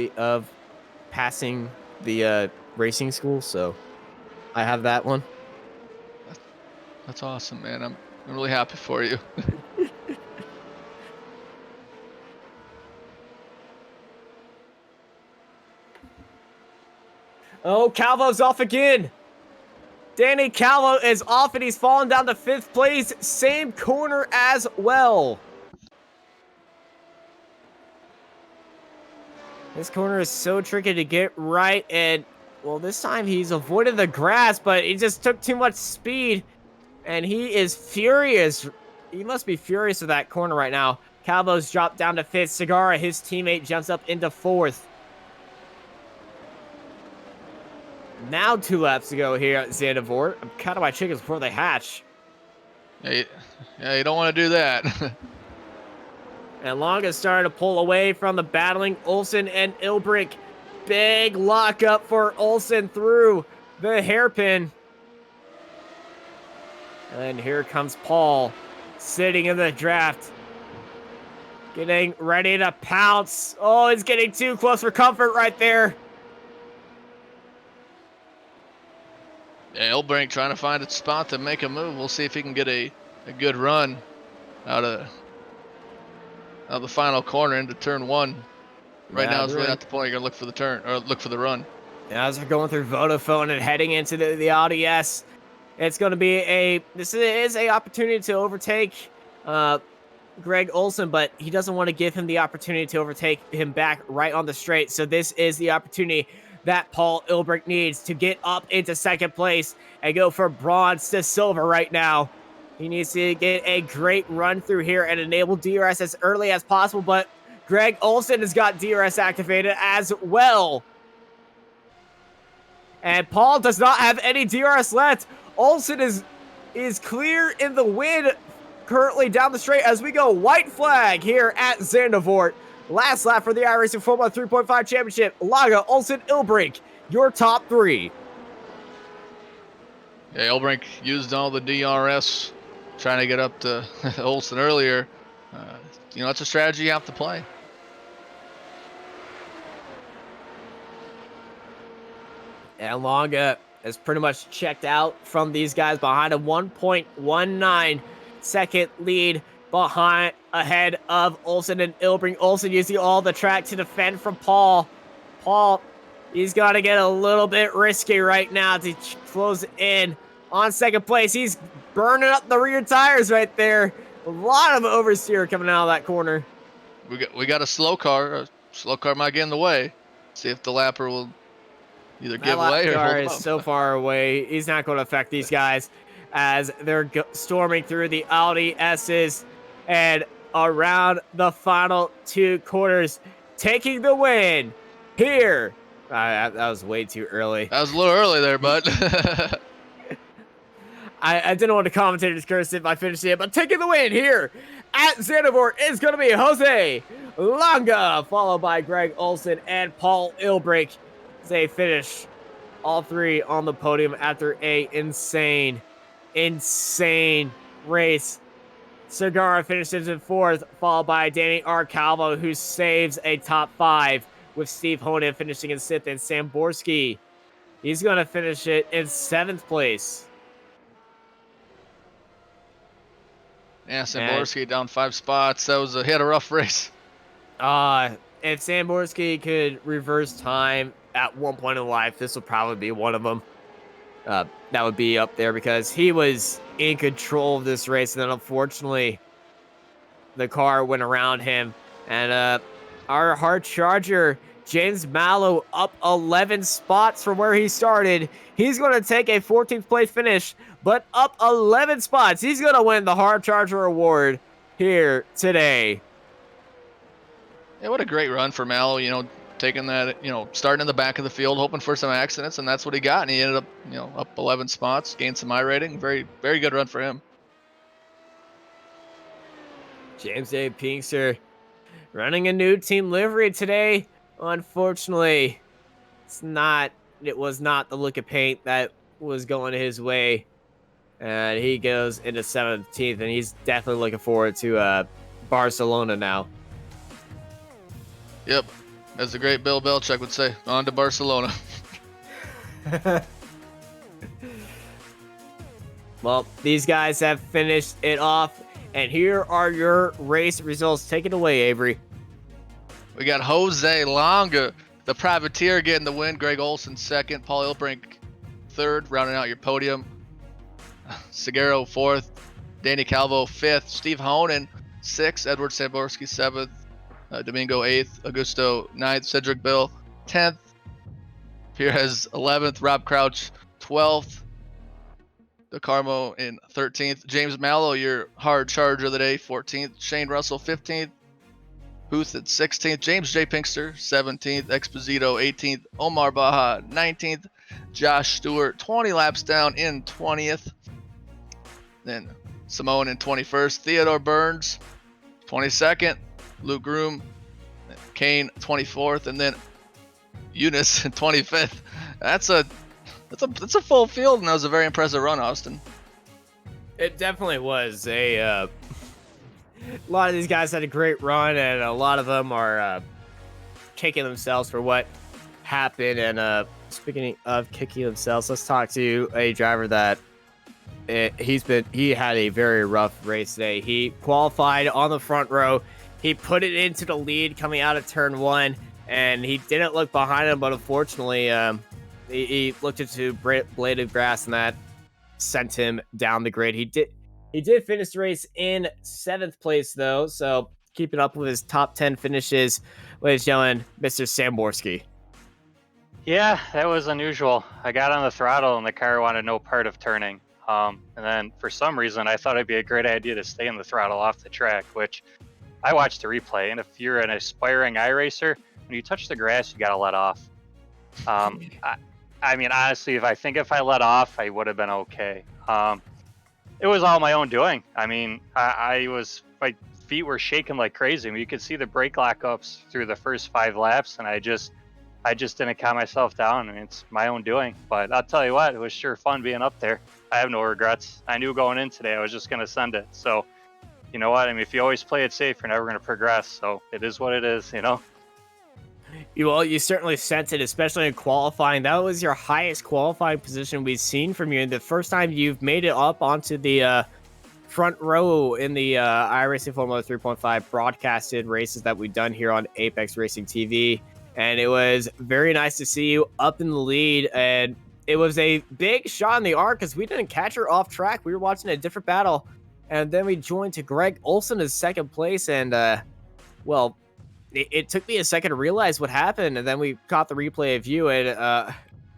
passing the racing school, so I have that one. That's awesome, man. I'm really happy for you. Oh, Calvo's off again. Danny Calvo is off and he's fallen down to 5th place. Same corner as well. This corner is so tricky to get right, and well, this time he's avoided the grass, but he just took too much speed, and he is furious. He must be furious with that corner right now. Calvo's dropped down to 5th. Segura, his teammate, jumps up into 4th. Now 2 laps to go here at Zandvoort. I'm counting my chickens before they hatch. Yeah, you don't want to do that. And Longa's starting to pull away from the battling Olson and Ilbrink. Big lockup for Olson through the hairpin. And here comes Paul, sitting in the draft. Getting ready to pounce. Oh, it's getting too close for comfort right there. Yeah, Ilbrink trying to find a spot to make a move. We'll see if he can get a good run out of the final corner into turn 1. Right now is really not the point. You're gonna look for the turn or look for the run. As they're going through Vodafone and heading into the Audi S, it's going to be this is a opportunity to overtake Greg Olson, but he doesn't want to give him the opportunity to overtake him back right on the straight. So this is the opportunity that Paul Ilbrink needs to get up into 2nd place and go from bronze to silver right now. He needs to get a great run through here and enable DRS as early as possible, but Greg Olson has got DRS activated as well. And Paul does not have any DRS left. Olson is clear in the win currently down the straight as we go white flag here at Zandvoort. Last lap for the iRacing Formula 3.5 Championship. Laga, Olson, Ilbrink, your top 3. Yeah, Ilbrink used all the DRS trying to get up to Olson earlier. You know, it's a strategy you have to play. And Longa is pretty much checked out from these guys behind a 1.19 second lead ahead of Olson and Ilbrink. Olson using all the track to defend from Paul. Paul, he's got to get a little bit risky right now to close in on 2nd place. He's burning up the rear tires right there. A lot of oversteer coming out of that corner. We got a slow car. A slow car might get in the way. See if the lapper will either give way or hold him is up. so far away. He's not going to affect these guys as they're storming through the Audi S's and around the final 2 quarters, taking the win here. That was way too early. That was a little early there, bud. I didn't want to commentator's curse if I finished it, but taking the win here at Zandvoort is going to be Jose Longa, followed by Greg Olson and Paul Ilbrink. They finish all 3 on the podium after a insane race. Segura finishes in 4th, followed by Danny R. Calvo, who saves a top 5, with Steve Honan finishing in 6th, and Sam Borsky, he's going to finish it in 7th place. Yeah, Sam Borsky down 5 spots. He had a rough race. If Sam Borsky could reverse time at one point in life, this would probably be one of them. That would be up there because he was in control of this race, and then unfortunately the car went around him, and Our hard charger, James Mallow, up 11 spots from where he started. He's going to take a 14th place finish, but up 11 spots. He's going to win the hard charger award here today. Yeah, what a great run for Mallow, taking that, starting in the back of the field, hoping for some accidents, and that's what he got. And he ended up, up 11 spots, gained some iRating. Very, very good run for him. James A. Pinkster running a new team livery today. Unfortunately, it was not the look of paint that was going his way. And he goes into 17th, and he's definitely looking forward to Barcelona now. Yep. As the great Bill Belichick would say, on to Barcelona. Well, these guys have finished it off, and here are your race results. Take it away, Avery. We got Jose Longa, the privateer, getting the win. Greg Olson second. Paul Ilbrink third, rounding out your podium. Seguro fourth. Danny Calvo fifth. Steve Honan sixth. Edward Borsky seventh. Domingo 8th, Augusto 9th, Cedric Bill 10th, Perez 11th, Rob Crouch 12th, DeCarmo in 13th, James Mallow, your hard charger of the day, 14th, Shane Russell 15th, Huth at 16th, James J. Pinkster 17th, Exposito 18th, Omar Baja 19th, Josh Stewart 20 laps down in 20th, then Simone in 21st, Theodore Burns 22nd, Luke Groom, Kane 24th, and then Eunice 25th. That's a full field, and that was a very impressive run, Austin. It definitely was a lot of these guys had a great run, and a lot of them are kicking themselves for what happened. And speaking of kicking themselves, let's talk to a driver that he had a very rough race today. He qualified on the front row. He put it into the lead coming out of turn one, and he didn't look behind him, but unfortunately, he looked into blade of grass, and that sent him down the grid. He did finish the race in 7th place, though, so keeping up with his top 10 finishes, ladies and gentlemen, Mr. Sam Borsky. Yeah, that was unusual. I got on the throttle, and the car wanted no part of turning. And then, for some reason, I thought it'd be a great idea to stay in the throttle off the track, which I watched the replay, and if you're an aspiring iRacer, when you touch the grass, you got to let off. I mean, honestly, if I let off, I would have been okay. It was all my own doing. I mean, my feet were shaking like crazy. I mean, you could see the brake lockups through the first 5 laps, and I just didn't calm myself down, and it's my own doing. But I'll tell you what, it was sure fun being up there. I have no regrets. I knew going in today I was just going to send it. So, you know what? I mean, if you always play it safe, you're never going to progress. So it is what it is, you know? Well, you certainly sent it, especially in qualifying. That was your highest qualifying position we've seen from you. And the first time you've made it up onto the front row in the iRacing Formula 3.5 broadcasted races that we've done here on Apex Racing TV. And it was very nice to see you up in the lead. And it was a big shot in the arc because we didn't catch her off track. We were watching a different battle. And then we joined to Greg Olson in 2nd place. And, well, it took me a second to realize what happened. And then we caught the replay of you. And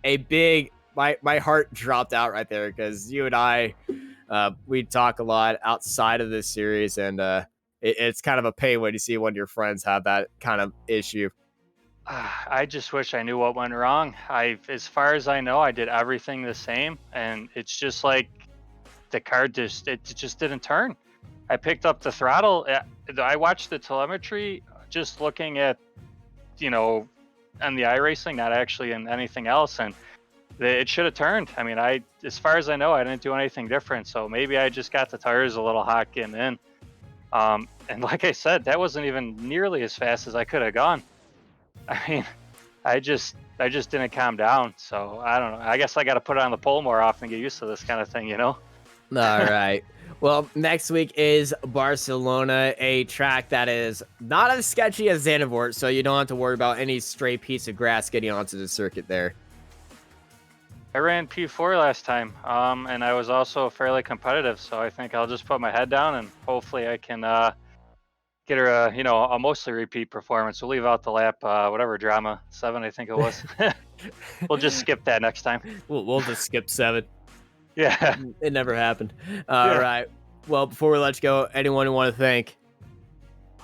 my heart dropped out right there because you and I, we talk a lot outside of this series. And it's kind of a pain when you see one of your friends have that kind of issue. I just wish I knew what went wrong. As far as I know, I did everything the same. And it's just like, the car just didn't turn. I picked up the throttle. I watched the telemetry just looking at, on the iRacing, not actually in anything else, and it should have turned. I mean, as far as I know, I didn't do anything different, so maybe I just got the tires a little hot getting in. And like I said, that wasn't even nearly as fast as I could have gone. I mean, I just didn't calm down, so I don't know. I guess I got to put it on the pole more often, get used to this kind of thing, you know? All right. Well, next week is Barcelona, a track that is not as sketchy as Zandvoort, so you don't have to worry about any stray piece of grass getting onto the circuit there. I ran P4 last time, and I was also fairly competitive, so I think I'll just put my head down and hopefully I can get her a mostly repeat performance. We'll leave out the lap, whatever drama 7, I think it was. We'll just skip that next time. We'll just skip 7. Yeah. It never happened. All Yeah. right. Well, before we let you go, anyone you want to thank?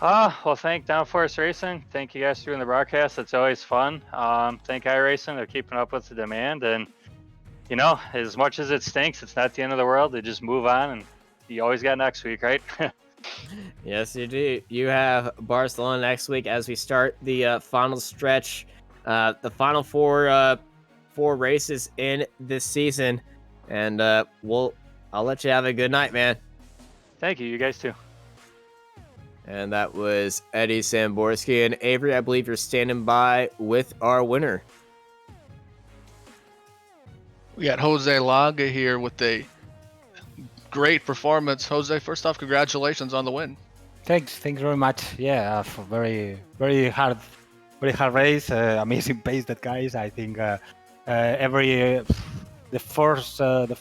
Well, thank Downforce Racing. Thank you guys for doing the broadcast. It's always fun. Thank iRacing. They're keeping up with the demand. And, as much as it stinks, it's not the end of the world. They just move on, and you always got next week, right? Yes, you do. You have Barcelona next week as we start the final stretch, the final four races in this season, and I'll let you have a good night, man. Thank you. You guys too. And that was Eddie Borsky and Avery. I believe you're standing by with our winner. We got Jose Laga here with a great performance. Jose, first off, congratulations on the win. Thanks very much. Yeah, for very hard race. Amazing pace that guys. I think the 4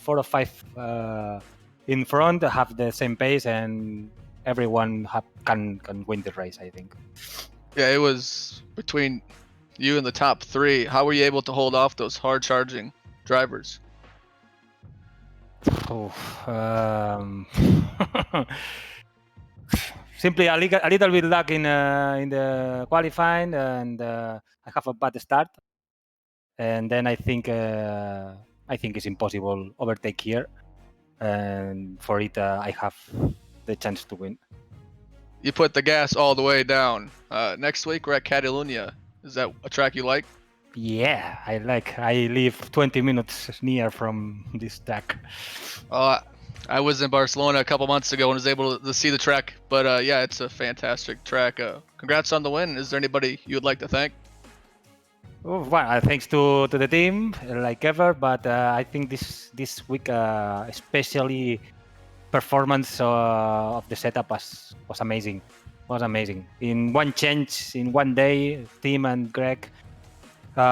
or 5 in front have the same pace, and everyone can win the race, I think. Yeah, it was between you and the top 3. How were you able to hold off those hard charging drivers? Simply a little bit luck in the qualifying, and I have a bad start, and then I think it's impossible overtake here, and for it I have the chance to win. You put the gas all the way down. Next week we're at Catalunya. Is that a track you like? Yeah, I like. I live 20 minutes near from this track. I was in Barcelona a couple months ago and was able to see the track. But yeah, it's a fantastic track. Congrats on the win. Is there anybody you would like to thank? Oh, well, thanks to the team, like ever. But I think this week, especially performance of the setup was amazing. Was amazing. In one change, in one day, Tim and Greg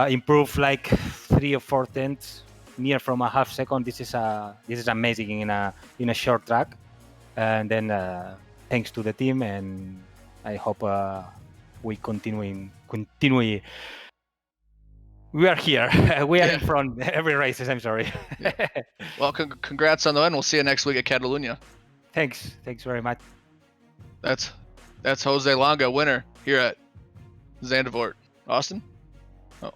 improved like 3 or 4 tenths, near from a half second. This is amazing in a short track. And then thanks to the team, and I hope we continue. We are here. We are in front every races. I'm sorry. Yeah. Well, congrats on the win. We'll see you next week at Catalunya. Thanks very much. That's Jose Longa, winner here at Zandvoort. Austin? Oh.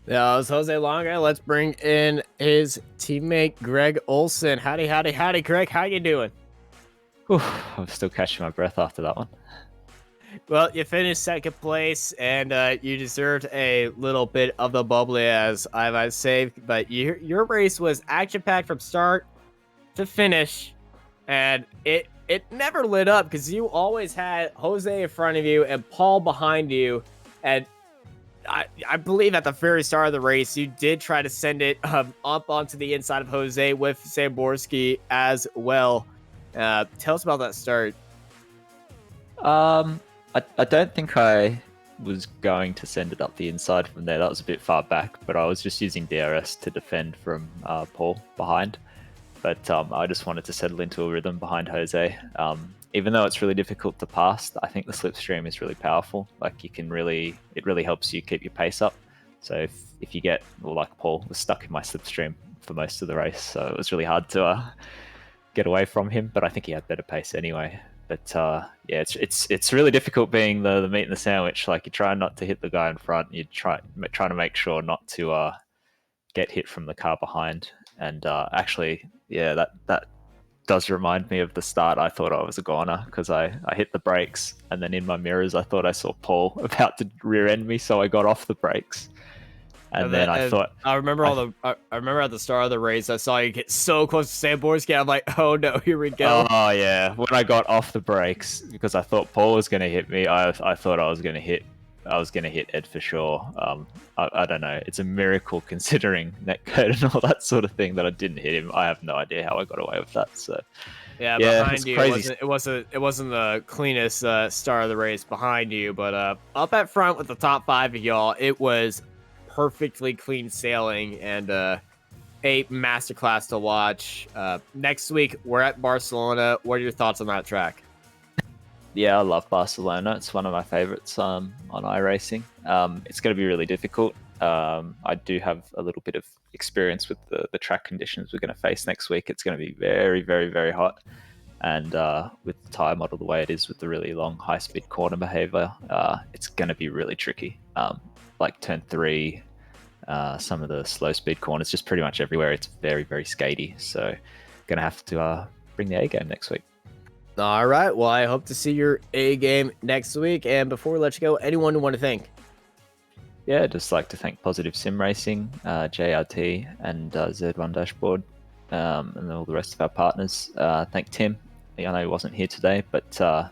Yeah, it was Jose Longa. Let's bring in his teammate Greg Olson. Howdy, Greg. How you doing? I'm still catching my breath after that one. Well, you finished second place, and you deserved a little bit of the bubbly, as I might say. But your race was action-packed from start to finish, and it never lit up because you always had Jose in front of you and Paul behind you. And I believe at the very start of the race, you did try to send it up onto the inside of Jose with Borsky as well. Tell us about that start. I don't think I was going to send it up the inside from there. That was a bit far back, but I was just using DRS to defend from Paul behind. But I just wanted to settle into a rhythm behind Jose. Even though it's really difficult to pass, I think the slipstream is really powerful. Like it really helps you keep your pace up. So if you get, well, like Paul was stuck in my slipstream for most of the race, so it was really hard to get away from him. But I think he had better pace anyway. But yeah, it's really difficult being the meat and the sandwich. Like you try not to hit the guy in front, you try to make sure not to get hit from the car behind. And actually, yeah, that does remind me of the start. I thought I was a goner because I hit the brakes, and then in my mirrors I thought I saw Paul about to rear end me, so I got off the brakes. And then I thought I remember I remember at the start of the race I saw you get so close to Borsky. I'm like, oh no, here we go. Oh yeah, when I got off the brakes because I thought Paul was going to hit me, I thought I was going to hit Ed for sure. I don't know. It's a miracle considering netcode and all that sort of thing that I didn't hit him. I have no idea how I got away with that. So yeah, behind you, it wasn't the cleanest start of the race behind you, but up at front with the top 5 of y'all, it was perfectly clean sailing and a masterclass to watch. Next week we're at Barcelona. What are your thoughts on that track? Yeah, I love Barcelona. It's one of my favorites on iRacing. It's going to be really difficult. I do have a little bit of experience with the track conditions we're going to face next week. It's going to be very, very, very hot. And with the tyre model the way it is with the really long high-speed corner behavior, it's going to be really tricky. Like turn 3, some of the slow-speed corners, just pretty much everywhere, it's very, very skatey. So going to have to bring the A game next week. All right. Well, I hope to see your A game next week. And before we let you go, anyone you want to thank? Yeah, I'd just like to thank Positive Sim Racing, JRT, and Z1 Dashboard, and all the rest of our partners. Thank Tim. I know he wasn't here today, but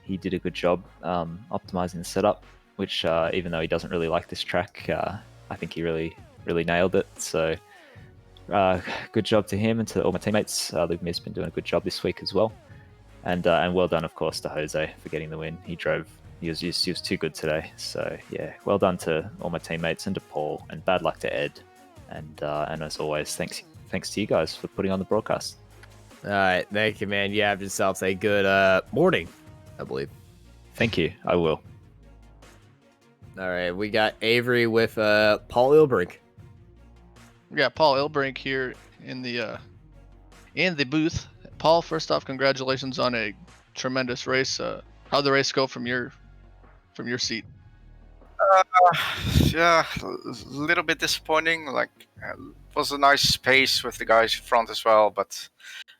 he did a good job optimizing the setup, which even though he doesn't really like this track, I think he really, really nailed it. So good job to him and to all my teammates. Lumia's been doing a good job this week as well. And well done, of course, to Jose for getting the win. He was too good today. So yeah, well done to all my teammates and to Paul, and bad luck to Ed. And as always, thanks to you guys for putting on the broadcast. All right. Thank you, man. You have yourselves a good morning, I believe. Thank you. I will. All right. We got Avery with Paul Ilbrink. We got Paul Ilbrink here in the booth. Paul, first off, congratulations on a tremendous race. How'd the race go from your seat? Yeah, a little bit disappointing. Like, it was a nice pace with the guys in front as well, but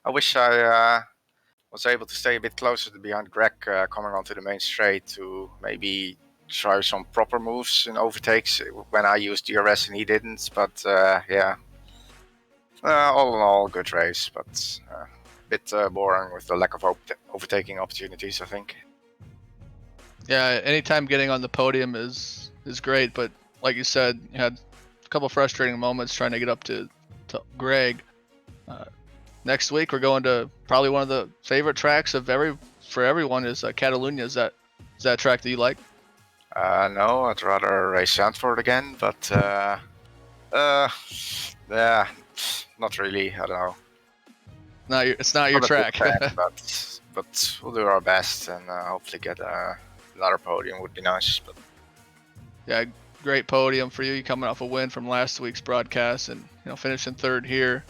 I wish I was able to stay a bit closer to behind Greg coming onto the main straight to maybe try some proper moves and overtakes when I used DRS and he didn't. But yeah, all in all, good race, but a bit boring with the lack of overtaking opportunities, I think. Yeah, anytime getting on the podium is great, but like you said, you had a couple frustrating moments trying to get up to Greg. Next week we're going to probably one of the favorite tracks for everyone is Catalunya. Is that track that you like? No, I'd rather race Zandvoort again, but yeah, not really. I don't know. It's not your Not a track. good track, but we'll do our best and hopefully get another podium would be nice. But Yeah, great podium for you. You coming off a win from last week's broadcast, and finishing third here.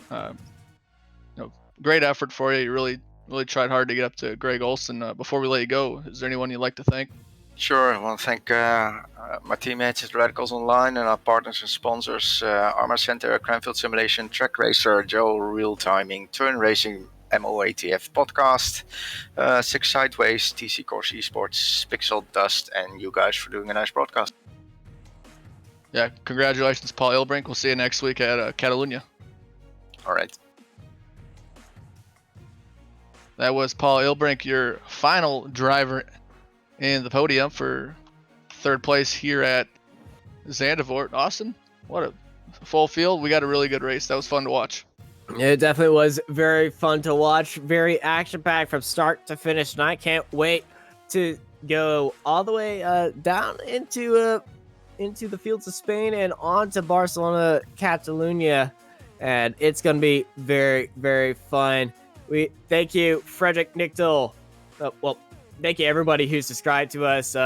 Great effort for you. You really tried hard to get up to Greg Olson. Before we let you go, is there anyone you'd like to thank? sure, I want to thank my teammates at Radicals Online and our partners and sponsors: Arma Center, Cranfield Simulation, Track Racer, Joe Real Timing, Turn Racing, MOATF Podcast, Six Sideways, TC Course Esports, Pixel Dust, and you guys for doing a nice broadcast. Yeah, congratulations, Paul Ilbrink. We'll see you next week at Catalunya. All right. That was Paul Ilbrink, your final driver in the podium for third place here at Zandvoort. Austin, what a full field. We got a really good race. That was fun to watch. It definitely was very fun to watch. Very action-packed from start to finish. And I can't wait to go all the way down into the fields of Spain and on to Barcelona, Catalunya. And it's going to be very, very fun. We thank you, Frederick Nichtel. Thank you everybody who subscribed to us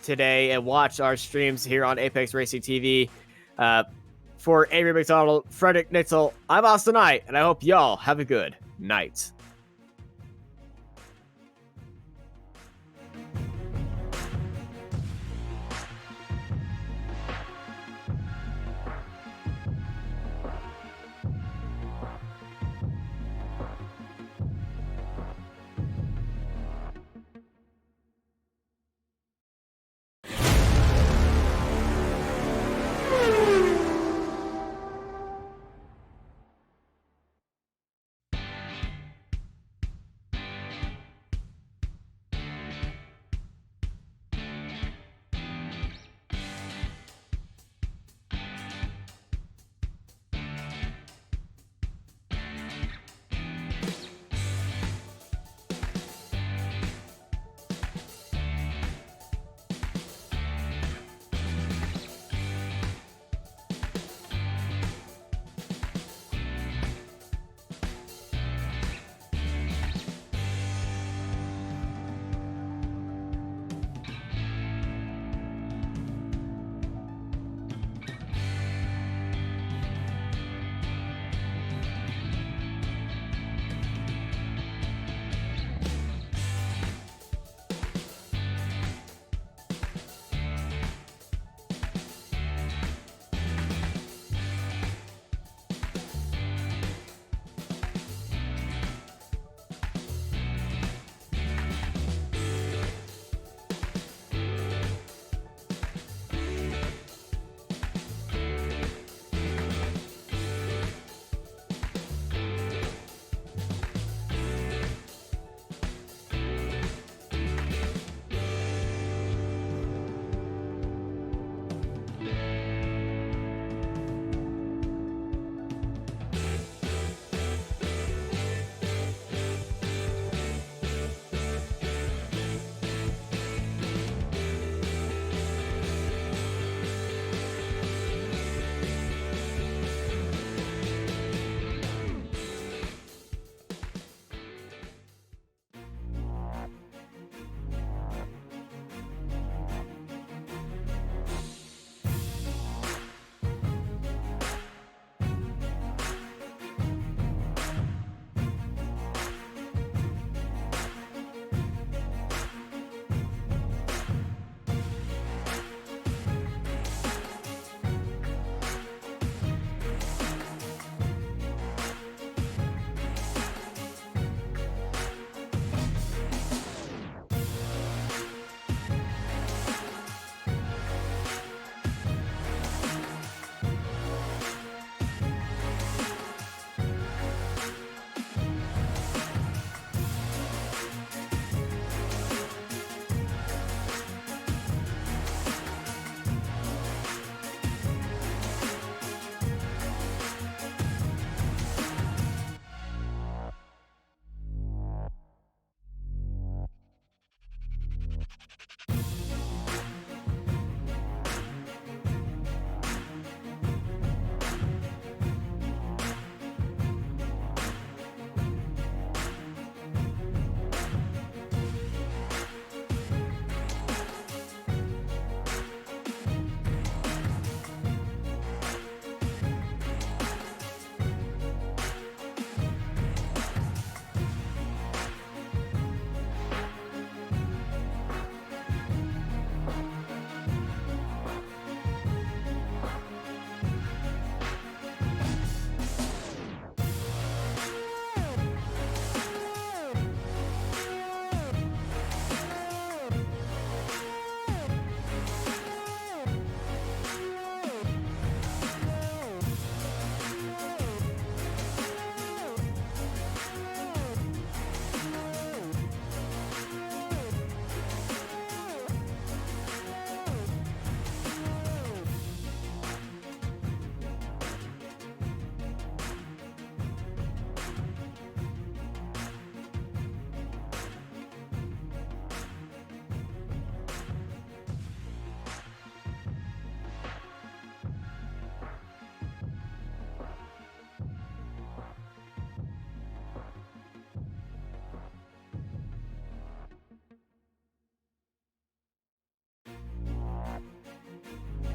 today and watched our streams here on Apex Racing TV. For Avery McDonald, Frederick Nichtel, I'm Austin Knight, and I hope y'all have a good night.